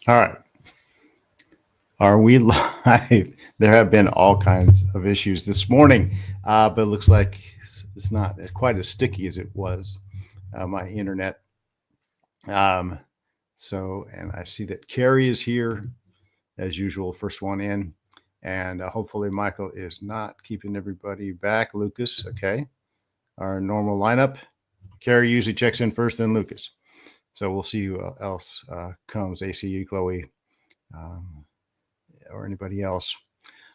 All right. Are we live? There have been all kinds of issues this morning, but it looks like it's not quite as sticky as it was, my internet. And I see that Carrie is here as usual, first one in. And hopefully Michael is not keeping everybody back. Lucas, okay. Our normal lineup. Carrie usually checks in first, then Lucas. So we'll see who else comes, ACU, Chloe, or anybody else.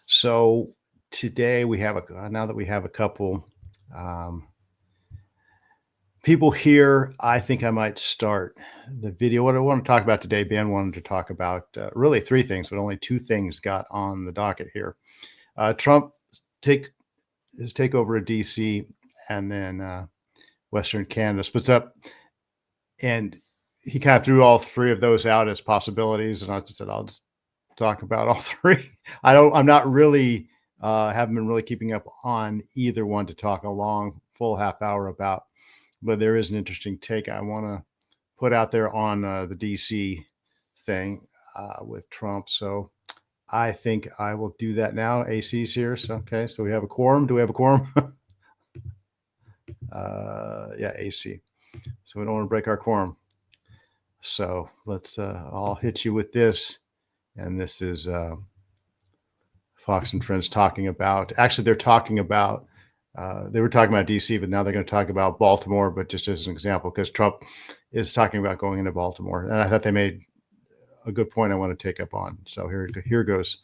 So today we have now that we have a couple people here, I think I might start the video. What I want to talk about today, Ben wanted to talk about really three things, but only two things got on the docket here. Trump his takeover of DC, and then Western Canada splits up, and he kind of threw all three of those out as possibilities. And I just said, I'll just talk about all three. I'm not really, haven't been really keeping up on either one to talk a long, full half hour about, but there is an interesting take I want to put out there on the DC thing with Trump. So I think I will do that now. AC's here. So, okay. So we have a quorum. Do we have a quorum? Yeah, AC. So we don't want to break our quorum. So let's, I'll hit you with this. And this is Fox and Friends talking about, actually they're talking about, they were talking about DC, but now they're going to talk about Baltimore, but just as an example, because Trump is talking about going into Baltimore. And I thought they made a good point I want to take up on. So here goes.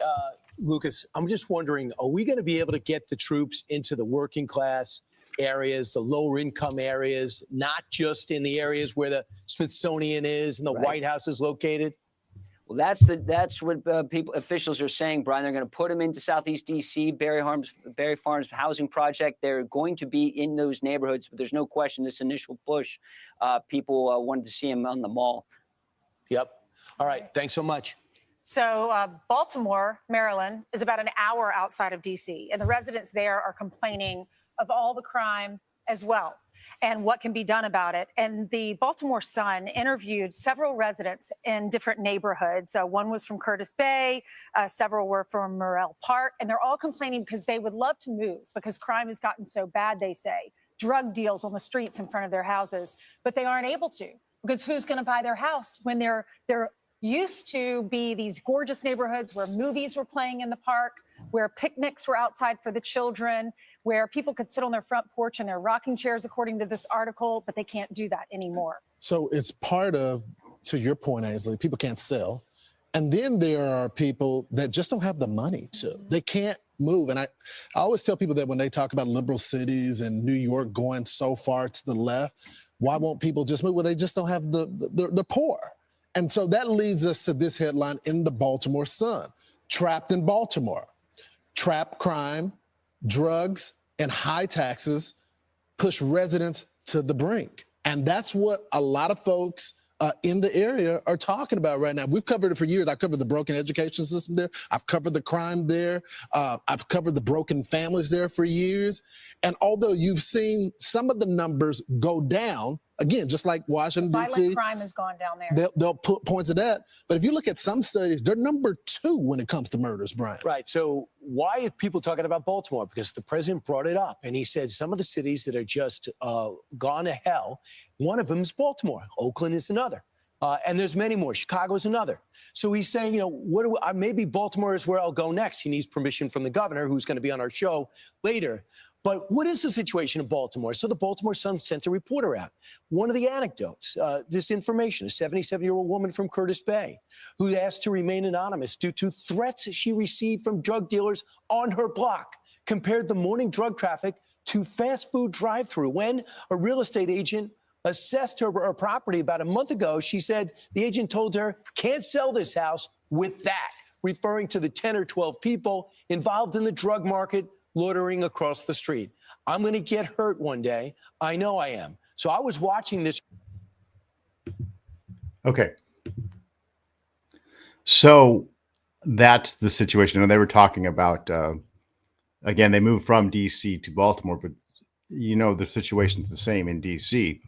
Lucas, I'm just wondering, are we going to be able to get the troops into the working class areas, the lower income areas, not just in the areas where the Smithsonian is and the White House is located? Well, that's what officials are saying, Brian. They're going to put them into Southeast DC, Barry Farms housing project. They're going to be in those neighborhoods, but there's no question this initial push, people wanted to see him on the mall. Yep. All right. Thanks so much. So Baltimore, Maryland, is about an hour outside of DC, and the residents there are complaining of all the crime as well and what can be done about it. And the Baltimore Sun interviewed several residents in different neighborhoods. One was from Curtis Bay, several were from Morrell Park, and they're all complaining because they would love to move because crime has gotten so bad, they say. Drug deals on the streets in front of their houses, but they aren't able to because who's going to buy their house when they're used to be these gorgeous neighborhoods where movies were playing in the park, where picnics were outside for the children, where people could sit on their front porch in their rocking chairs, according to this article, but they can't do that anymore. So it's part of, to your point, Ainsley, people can't sell. And then there are people that just don't have the money to. They can't move. And I always tell people that when they talk about liberal cities and New York going so far to the left, why won't people just move? Well, they just don't have the poor. And so that leads us to this headline in the Baltimore Sun. Trapped in Baltimore. Trap crime, drugs, and high taxes push residents to the brink. And that's what a lot of folks in the area are talking about right now. We've covered it for years. I've covered the broken education system there. I've covered the crime there. I've covered the broken families there for years. And although you've seen some of the numbers go down, again, just like Washington, D.C. Violent crime has gone down there. They'll put points of that. But if you look at some studies, they're number 2 when it comes to murders, Brian. Right. So why are people talking about Baltimore? Because the president brought it up, and he said some of the cities that are just gone to hell, one of them is Baltimore. Oakland is another. And there's many more. Chicago is another. So he's saying, you know, maybe Baltimore is where I'll go next. He needs permission from the governor, who's going to be on our show later. But what is the situation in Baltimore? So the Baltimore Sun sent a reporter out. One of the anecdotes, this information, a 77-year-old woman from Curtis Bay who asked to remain anonymous due to threats she received from drug dealers on her block, compared the morning drug traffic to fast food drive-through. When a real estate agent assessed her property about a month ago, she said the agent told her, can't sell this house with that, referring to the 10 or 12 people involved in the drug market loitering across the street. I'm going to get hurt one day. I know I am. So I was watching this. Okay. So that's the situation. And they were talking about, again, they moved from DC to Baltimore, but you know, the situation's the same in DC.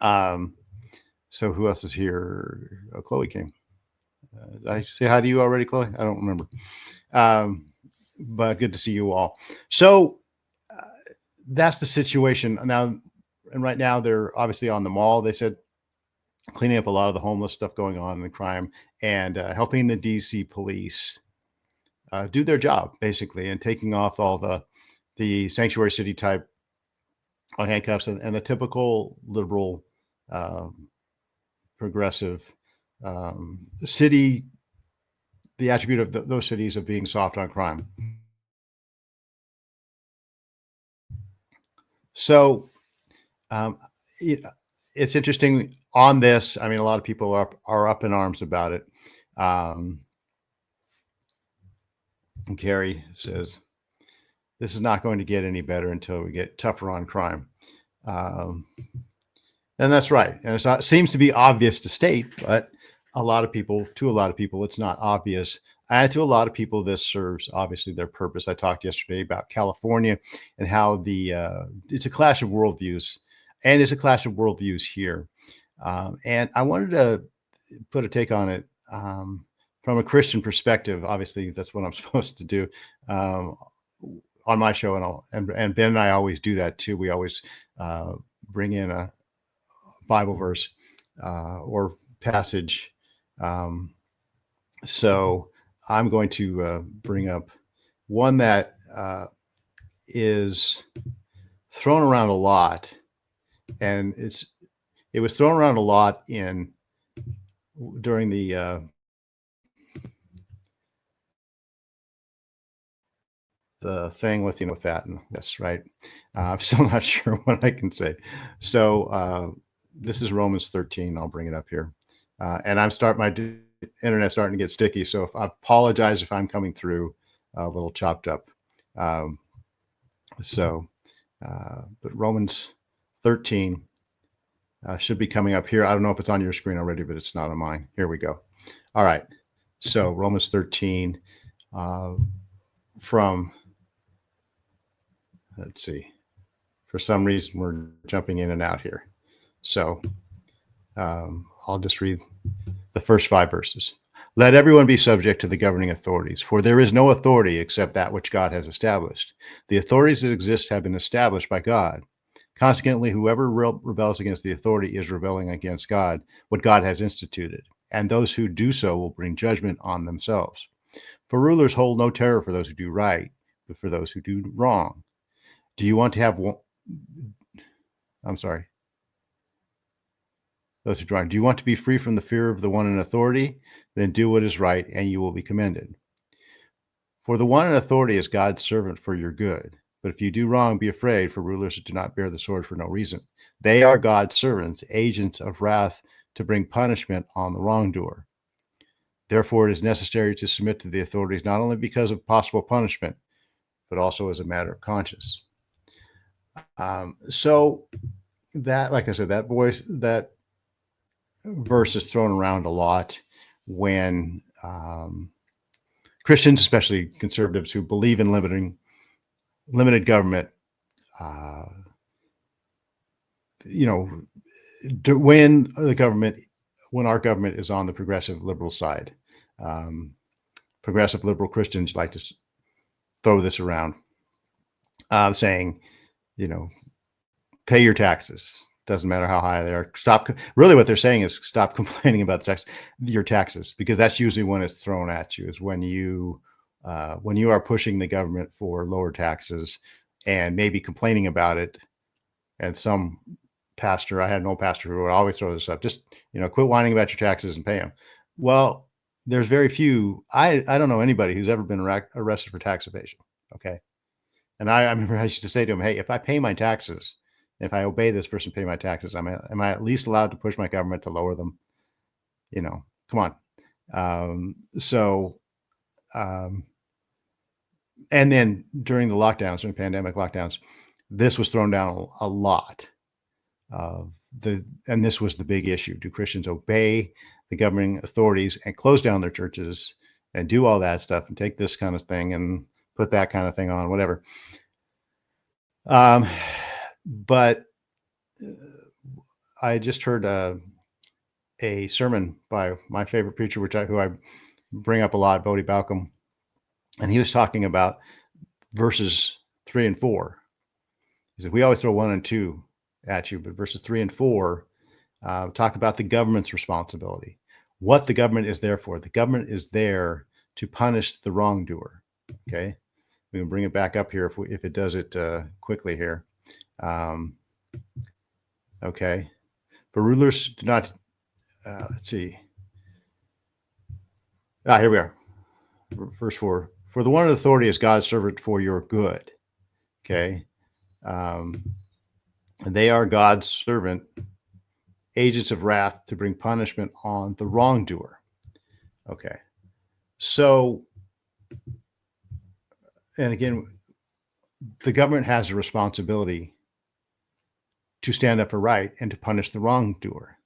So who else is here? Oh, Chloe came. Did I say hi to you already, Chloe? I don't remember. But good to see you all. So that's the situation now. And right now they're obviously on the mall. They said cleaning up a lot of the homeless stuff going on and crime, and helping the DC police do their job basically, and taking off all the sanctuary city type handcuffs and the typical liberal, progressive city, the attribute of those cities of being soft on crime. So it's interesting on this. I mean, a lot of people are up in arms about it. And Carrie says, this is not going to get any better until we get tougher on crime. And that's right. And it seems to be obvious to state, but to a lot of people, it's not obvious. And to a lot of people, this serves obviously their purpose. I talked yesterday about California and how it's a clash of worldviews, and it's a clash of worldviews here. And I wanted to put a take on it from a Christian perspective. Obviously, that's what I'm supposed to do on my show, and Ben and I always do that too. We always bring in a Bible verse or passage. So I'm going to bring up one that is thrown around a lot, and it was thrown around a lot during the thing with that and this, right? I'm still not sure what I can say. So this is Romans 13. I'll bring it up here, and my internet starting to get sticky. So I apologize if I'm coming through a little chopped up. But Romans 13 should be coming up here. I don't know if it's on your screen already, but it's not on mine. Here we go. All right. So Romans 13 from, let's see, for some reason we're jumping in and out here. So I'll just read the first 5 verses. Let everyone be subject to the governing authorities, for there is no authority except that which God has established. The authorities that exist have been established by God. Consequently, whoever rebels against the authority is rebelling against God, what God has instituted, and those who do so will bring judgment on themselves. For rulers hold no terror for those who do right, but for those who do wrong. Do you want to have one? I'm sorry. Those who do wrong. Do you want to be free from the fear of the one in authority? Then do what is right, and you will be commended. For the one in authority is God's servant for your good. But if you do wrong, be afraid, for rulers do not bear the sword for no reason. They are God's servants, agents of wrath to bring punishment on the wrongdoer. Therefore, it is necessary to submit to the authorities, not only because of possible punishment, but also as a matter of conscience. So that, like I said, that verse is thrown around a lot when Christians, especially conservatives who believe in limited government, when our government is on the progressive liberal side. Progressive liberal Christians like to throw this around, saying, pay your taxes. Doesn't matter how high they are. Really what they're saying is stop complaining about your taxes, because that's usually when it's thrown at you, is when you are pushing the government for lower taxes and maybe complaining about it. And some pastor, I had an old pastor who would always throw this up, just, quit whining about your taxes and pay them. Well, there's very few, I don't know anybody who's ever been arrested for tax evasion. Okay. And I remember I used to say to him, hey, if I pay my taxes, if I obey this person, pay my taxes, am I at least allowed to push my government to lower them? Come on. And then during the lockdowns, during pandemic lockdowns, this was thrown down a lot. And this was the big issue. Do Christians obey the governing authorities and close down their churches and do all that stuff and take this kind of thing and put that kind of thing on, whatever? But I just heard a a sermon by my favorite preacher, who I bring up a lot, Bodie Balcom, and he was talking about verses 3 and 4. He said, we always throw 1 and 2 at you, but verses 3 and 4 talk about the government's responsibility, what the government is there for. The government is there to punish the wrongdoer. Okay, we can bring it back up here if it does it quickly here. Okay, for rulers do not. Let's see. Here we are. Verse 4. For the one in authority is God's servant for your good. Okay. They are God's servant, agents of wrath to bring punishment on the wrongdoer. Okay. So, and again, the government has a responsibility to stand up for right and to punish the wrongdoer.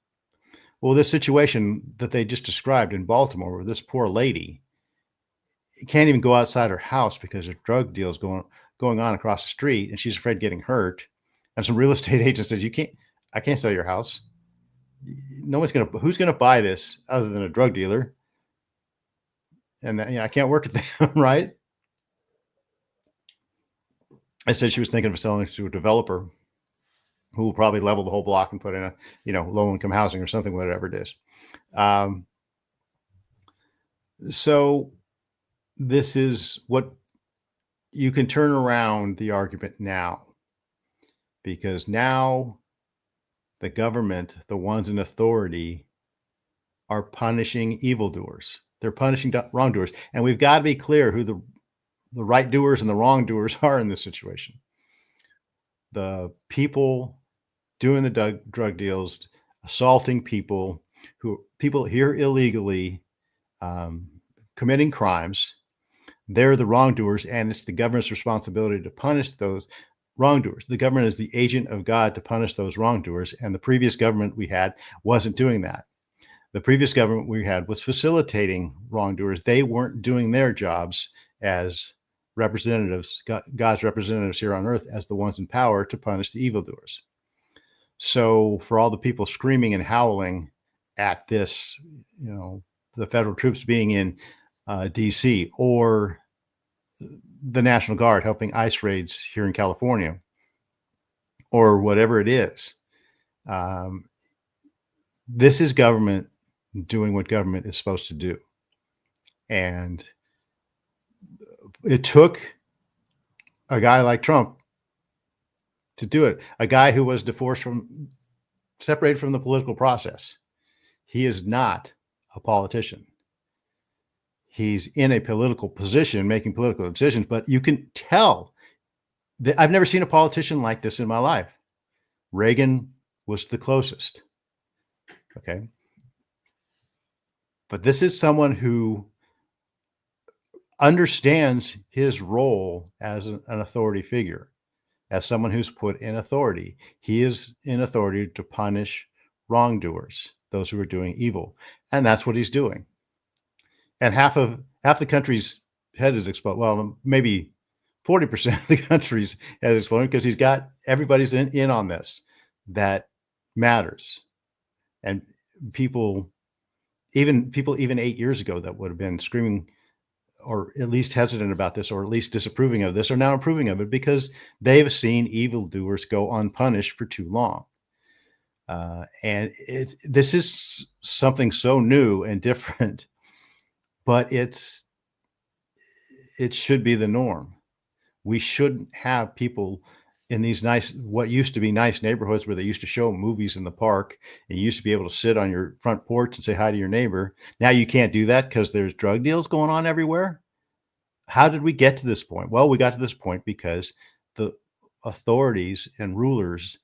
Well, this situation that they just described in Baltimore, where this poor lady can't even go outside her house because there's drug deals going on across the street, and she's afraid of getting hurt. And some real estate agent says, I can't sell your house. Who's going to buy this other than a drug dealer? And I can't work at them, right? I said she was thinking of selling it to a developer who will probably level the whole block and put in a, low income housing or something, whatever it is. So this is what you can turn around the argument now, because now the government, the ones in authority, are punishing evildoers. They're punishing wrongdoers. And we've got to be clear who the right doers and the wrongdoers are in this situation. The people doing the drug deals, assaulting people here illegally, committing crimes, they're the wrongdoers, and it's the government's responsibility to punish those wrongdoers. The government is the agent of God to punish those wrongdoers, and the previous government we had wasn't doing that. The previous government we had was facilitating wrongdoers. They weren't doing their jobs as representatives, God's representatives here on earth, as the ones in power to punish the evildoers. So for all the people screaming and howling at this, the federal troops being in DC, or the National Guard helping ICE raids here in California, or whatever it is, this is government doing what government is supposed to do. And it took a guy like Trump to do it, a guy who was separated from the political process. He is not a politician. He's in a political position, making political decisions, but you can tell that I've never seen a politician like this in my life. Reagan was the closest. Okay. But this is someone who understands his role as an authority figure, as someone who's put in authority. He is in authority to punish wrongdoers, those who are doing evil. And that's what he's doing. And half the country's head is exploded. Well, maybe 40% of the country's head is exploded, because he's got everybody's in on this. That matters. And people even 8 years ago that would have been screaming, or at least hesitant about this, or at least disapproving of this, are now approving of it, because they've seen evildoers go unpunished for too long. And this is something so new and different, but it should be the norm. We shouldn't have people in these what used to be nice neighborhoods where they used to show movies in the park, and you used to be able to sit on your front porch and say hi to your neighbor. Now you can't do that because there's drug deals going on everywhere. How did we get to this point? Well, we got to this point because the authorities and rulers,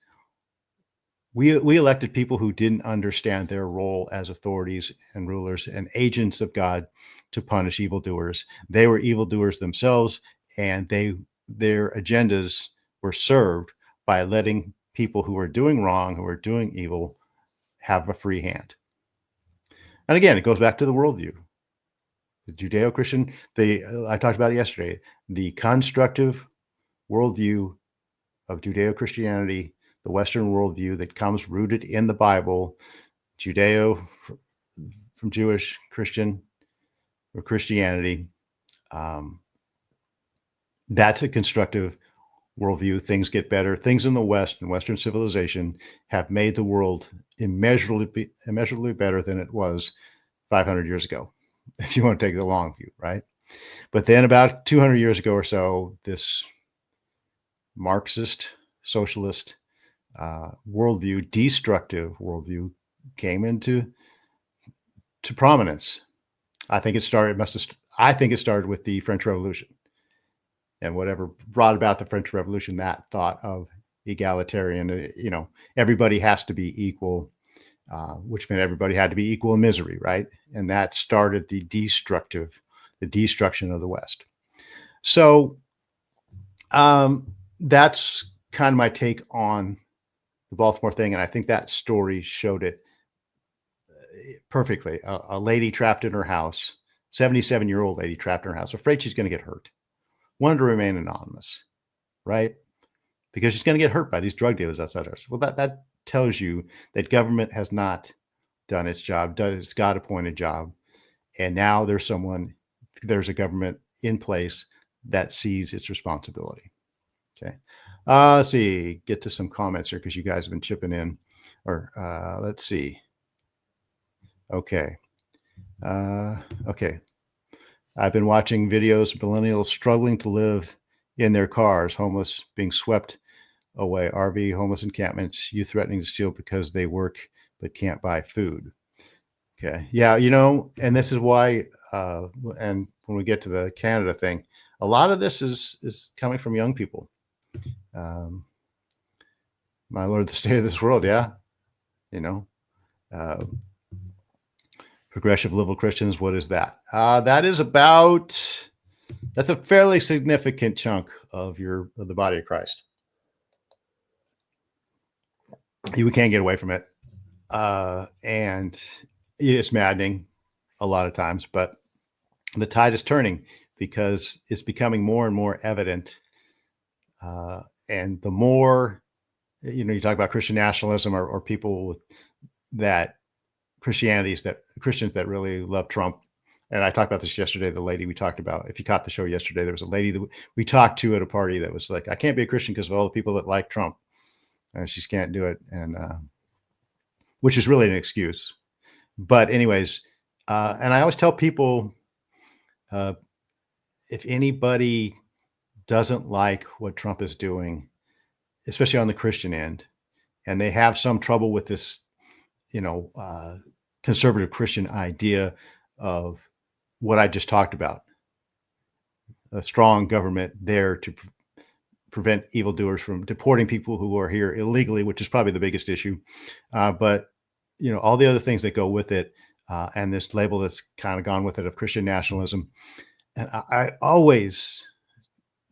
we elected people who didn't understand their role as authorities and rulers and agents of God to punish evildoers. They were evildoers themselves, and their agendas were served by letting people who are doing wrong, who are doing evil, have a free hand. And again, it goes back to the worldview. The Judeo-Christian, I talked about it yesterday, the constructive worldview of Judeo-Christianity, the Western worldview that comes rooted in the Bible, Judeo from Jewish, Christian, or Christianity. That's a constructive worldview. Things get better. Things in the West and Western civilization have made the world immeasurably better than it was 500 years ago, if you want to take the long view, right? But then about 200 years ago or so, this Marxist, socialist worldview, destructive worldview, came into prominence. I think it started with the French Revolution, and whatever brought about the French Revolution, that thought of egalitarian, everybody has to be equal, which meant everybody had to be equal in misery, right? And that started the destruction of the West. So that's kind of my take on the Baltimore thing, and I think that story showed it perfectly. A lady trapped in her house, 77-year-old lady trapped in her house, afraid she's going to get hurt, wanted to remain anonymous, right? Because she's going to get hurt by these drug dealers outside us. Well, that tells you that government has not done its job, done its God-appointed job, and now there's a government in place that sees its responsibility. Okay. Let's see, get to some comments here because you guys have been chipping in. Or let's see. Okay. Okay. I've been watching videos of millennials struggling to live in their cars, homeless, being swept away, RV, homeless encampments, youth threatening to steal because they work but can't buy food. Okay. Yeah, and this is why, and when we get to the Canada thing, a lot of this is coming from young people. My Lord, the state of this world, yeah. Progressive liberal Christians, what is that? That's a fairly significant chunk of the body of Christ. We can't get away from it. And it's maddening a lot of times, but the tide is turning because it's becoming more and more evident. And the more, you talk about Christian nationalism or people with that Christians that really love Trump. And I talked about this yesterday, the lady we talked about. If you caught the show yesterday, there was a lady that we talked to at a party that was like, I can't be a Christian because of all the people that like Trump. And she just can't do it. And which is really an excuse. But anyways, and I always tell people, if anybody doesn't like what Trump is doing, especially on the Christian end, and they have some trouble with this, conservative Christian idea of what I just talked about, a strong government there to prevent evildoers from deporting people who are here illegally, which is probably the biggest issue. But, all the other things that go with it, and this label that's kind of gone with it of Christian nationalism. And I always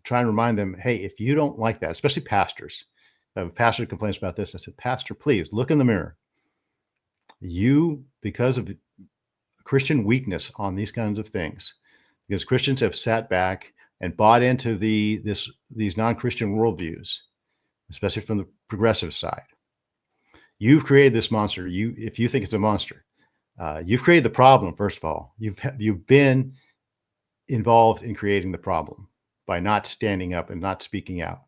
try and remind them, hey, if you don't like that, especially pastors, I have a pastor complains about this. I said, Pastor, please look in the mirror. You, because of Christian weakness on these kinds of things, because Christians have sat back and bought into these non-Christian worldviews, especially from the progressive side. You've created this monster. If you think it's a monster, you've created the problem. First of all, you've been involved in creating the problem by not standing up and not speaking out.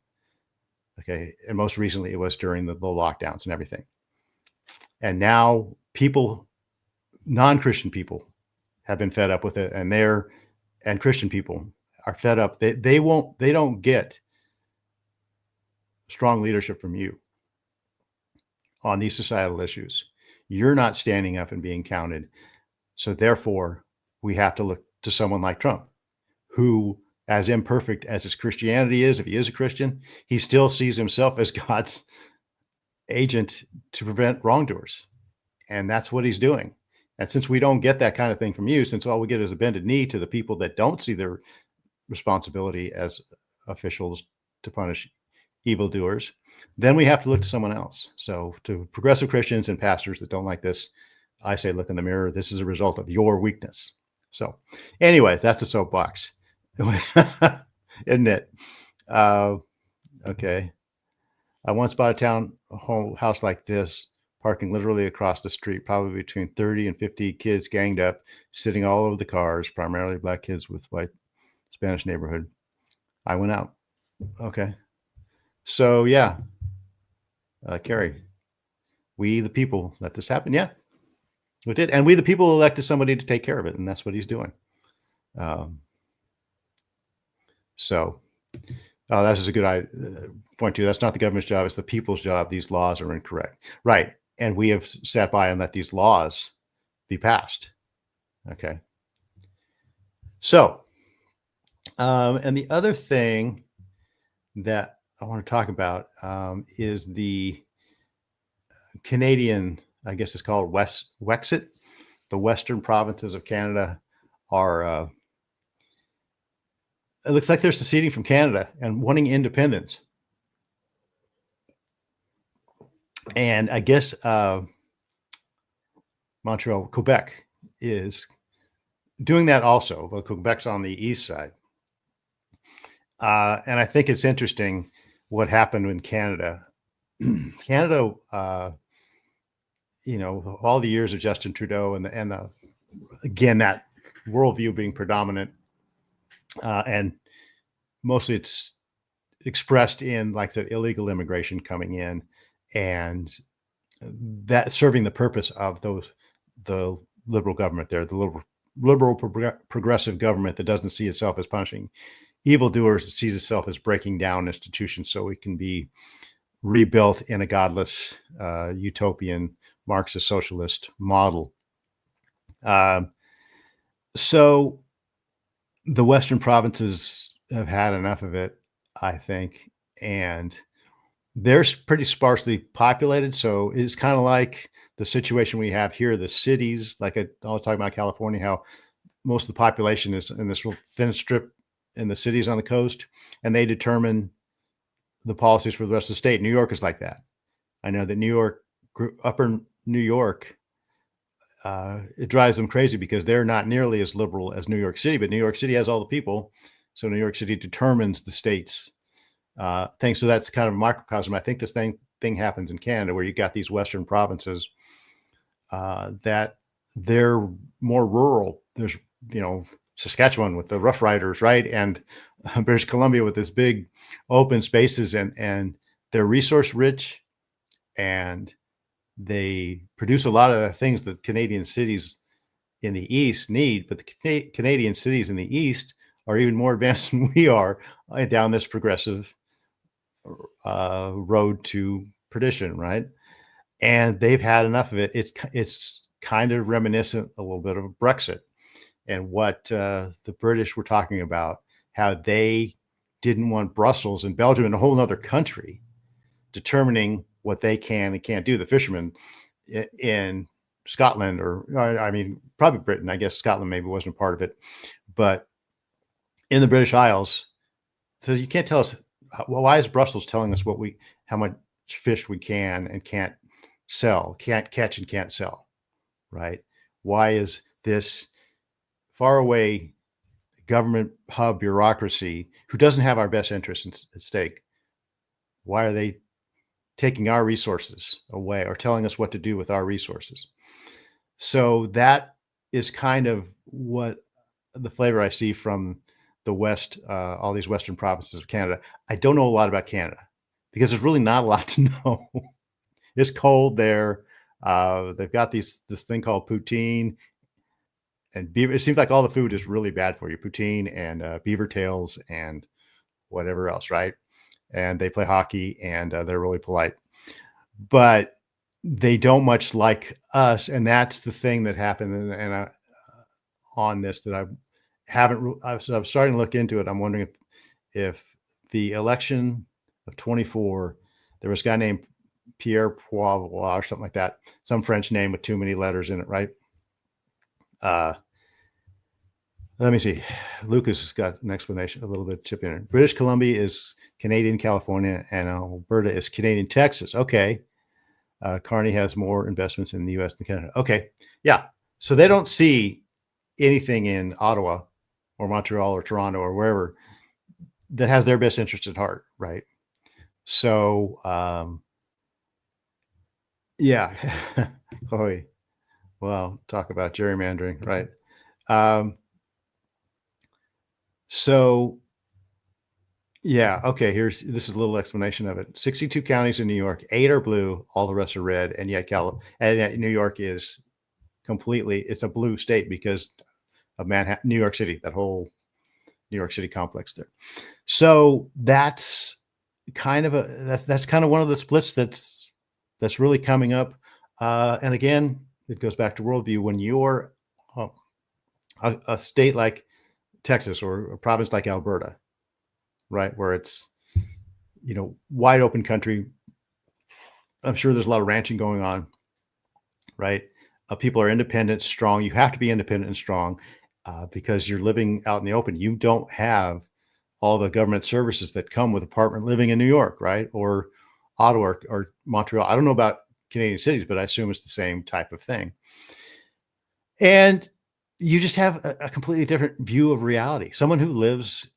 Okay. And most recently it was during the lockdowns and everything. And now non-Christian people have been fed up with it, and Christian people are fed up. They don't get strong leadership from you on these societal issues. You're not standing up and being counted. So therefore we have to look to someone like Trump, who, as imperfect as his Christianity is, if he is a Christian, he still sees himself as God's agent to prevent wrongdoers. And that's what he's doing. And since we don't get that kind of thing from you, since all we get is a bended knee to the people that don't see their responsibility as officials to punish evildoers, then we have to look to someone else. So to progressive Christians and pastors that don't like this, I say, look in the mirror. This is a result of your weakness. So anyways, that's the soapbox. Isn't it? Okay. I once bought a house like this, parking literally across the street, probably between 30 and 50 kids ganged up, sitting all over the cars, primarily black kids with white Spanish neighborhood. I went out. Okay. So yeah, Carrie, we the people let this happen. Yeah, we did. And we the people elected somebody to take care of it. And that's what he's doing. So that's just a good point too. That's not the government's job. It's the people's job. These laws are incorrect. Right. And we have sat by and let these laws be passed. Okay. So, and the other thing that I want to talk about is the Canadian, I guess it's called Wexit. The Western provinces of Canada are, it looks like they're seceding from Canada and wanting independence. And I guess Montreal, Quebec is doing that also. Well, Quebec's on the east side. And I think it's interesting what happened in Canada. Canada, all the years of Justin Trudeau and the again, that worldview being predominant, and mostly it's expressed in, like I said, illegal immigration coming in, and that serving the purpose of the liberal government there, the liberal progressive government that doesn't see itself as punishing evildoers, it sees itself as breaking down institutions so it can be rebuilt in a godless, utopian Marxist socialist model. So the Western provinces have had enough of it, I think, and they're pretty sparsely populated. So it's kind of like the situation we have here, the cities, like I was talking about California, how most of the population is in this real thin strip in the cities on the coast, and they determine the policies for the rest of the state. New York is like that. I know that New York, upper New York, it drives them crazy because they're not nearly as liberal as New York City, but New York City has all the people. So New York City determines the state's thing. So that's kind of a microcosm. I think this thing happens in Canada where you got these Western provinces that they're more rural. There's, Saskatchewan with the Rough Riders, right? And British Columbia with this big open spaces, and they're resource rich, and they produce a lot of the things that Canadian cities in the East need, but the Canadian cities in the East are even more advanced than we are down this progressive road to perdition, right? And they've had enough of it. It's kind of reminiscent a little bit of Brexit and what the British were talking about, how they didn't want Brussels and Belgium and a whole other country determining what they can and can't do. The fishermen in Scotland, probably Britain, I guess Scotland maybe wasn't a part of it, but in the British Isles, so you can't tell us, well, why is Brussels telling us how much fish we can and can't sell, can't catch and can't sell, right? Why is this faraway government hub bureaucracy who doesn't have our best interests at stake? Why are they taking our resources away or telling us what to do with our resources? So that is kind of what the flavor I see from the West, all these Western provinces of Canada. I don't know a lot about Canada because there's really not a lot to know. It's cold there. They've got this thing called poutine and beaver. It seems like all the food is really bad for you. Poutine and beaver tails and whatever else, right? And they play hockey and they're really polite, but they don't much like us. And that's the thing that happened. And on this that I was starting to look into it. I'm wondering if the election of 24, there was a guy named Pierre Poilievre or something like that, some French name with too many letters in it, right? Let me see. Lucas has got an explanation, a little bit chip in it. British Columbia is Canadian California, and Alberta is Canadian Texas. Okay. Carney has more investments in the U.S. than Canada. Okay. Yeah. So they don't see anything in Ottawa or Montreal or Toronto or wherever that has their best interest at heart, right? So Yeah. Chloe. Well, talk about gerrymandering, right? Um, so yeah, okay. This is a little explanation of it. 62 counties in New York, 8 are blue, all the rest are red, and yet New York is completely, it's a blue state because of Manhattan, New York City, that whole New York City complex there. So that's that's kind of one of the splits that's really coming up. And again, it goes back to worldview. When you're uh, a state like Texas or a province like Alberta, right, where it's wide open country, I'm sure there's a lot of ranching going on, right? People are independent, strong. You have to be independent and strong because you're living out in the open. You don't have all the government services that come with apartment living in New York, right? Or Ottawa or Montreal. I don't know about Canadian cities, but I assume it's the same type of thing. And you just have a completely different view of reality. Someone who lives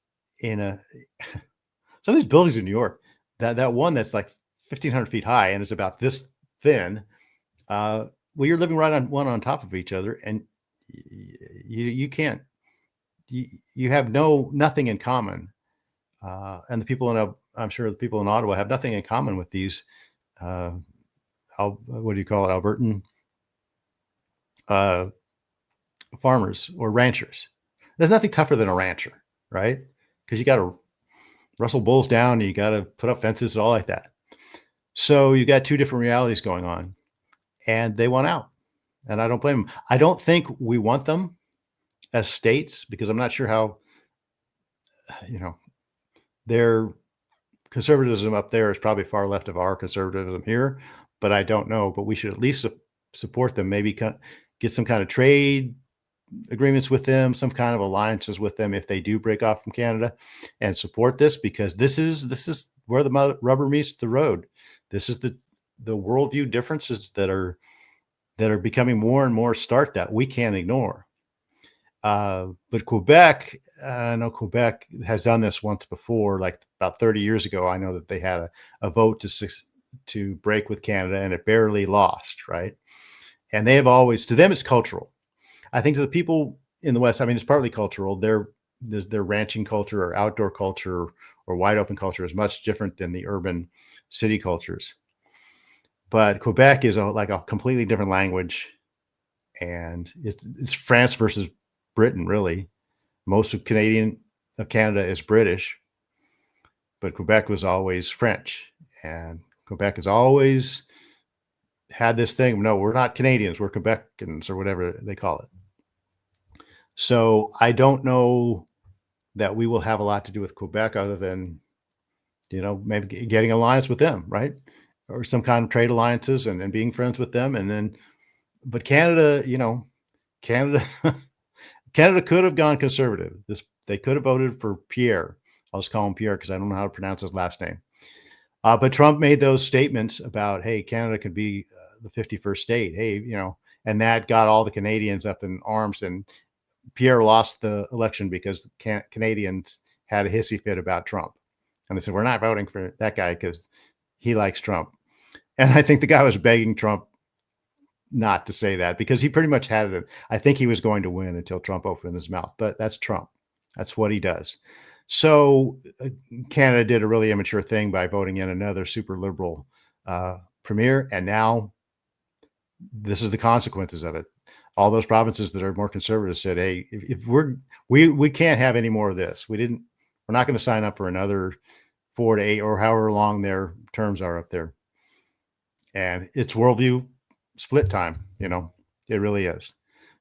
in some of these buildings in New York, that one that's like 1,500 feet high and is about this thin. Well, you're living right on top of each other, and you can't. You have nothing in common. And the people I'm sure the people in Ottawa have nothing in common with these. What do you call it? Albertan farmers or ranchers. There's nothing tougher than a rancher, right? Because you got to rustle bulls down, you got to put up fences and all like that. So you got two different realities going on, and they want out. And I don't blame them. I don't think we want them as states because I'm not sure how, their conservatism up there is probably far left of our conservatism here, but I don't know. But we should at least support them, maybe get some kind of trade agreements with them, some kind of alliances with them if they do break off from Canada, and support this because this is where the rubber meets the road. This is the worldview differences that are becoming more and more stark that we can't ignore. But Quebec, I know Quebec has done this once before, like about 30 years ago. I know that they had a vote to break with Canada, and it barely lost, right? And they have always, to them, it's cultural. I think to the people in the West, I mean, it's partly cultural. Their ranching culture or outdoor culture or wide open culture is much different than the urban city cultures. But Quebec is like a completely different language, and it's France versus Britain, really. Most of Canada is British, but Quebec was always French, and Quebec has always had this thing. No, we're not Canadians, we're Quebecans or whatever they call it. So I don't know that we will have a lot to do with Quebec other than, maybe getting alliance with them, right? Or some kind of trade alliances and being friends with them. And then, but Canada, Canada, Canada could have gone conservative. They could have voted for Pierre. I'll just call him Pierre because I don't know how to pronounce his last name. But Trump made those statements about, hey, Canada could be the 51st state. Hey, and that got all the Canadians up in arms. And Pierre lost the election because Canadians had a hissy fit about Trump. And they said, we're not voting for that guy because he likes Trump. And I think the guy was begging Trump not to say that because he pretty much had it. I think he was going to win until Trump opened his mouth, but that's Trump. That's what he does. So Canada did a really immature thing by voting in another super liberal premier. And now this is the consequences of it. All those provinces that are more conservative said, hey, if we can't have any more of this. We're not going to sign up for another 4 to 8 or however long their terms are up there. And it's worldview split time, it really is.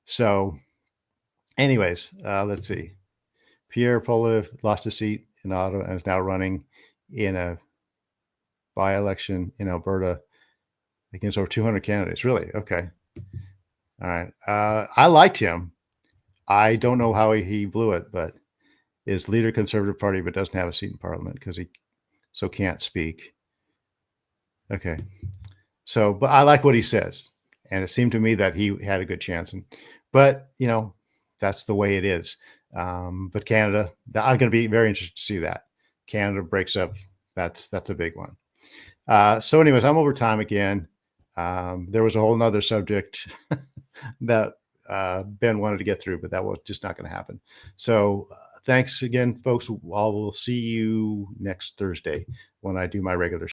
So anyways, let's see. Pierre Poilievre lost his seat in Ottawa and is now running in a by-election in Alberta against over 200 candidates. Really? Okay. All right. I liked him. I don't know how he blew it, but is leader of the Conservative Party, but doesn't have a seat in Parliament because he can't speak. Okay. So, but I like what he says. And it seemed to me that he had a good chance. But that's the way it is. But Canada, I'm going to be very interested to see that. Canada breaks up. That's a big one. So anyways, I'm over time again. There was a whole nother subject that Ben wanted to get through, but that was just not going to happen. So thanks again, folks. We'll see you next Thursday when I do my regular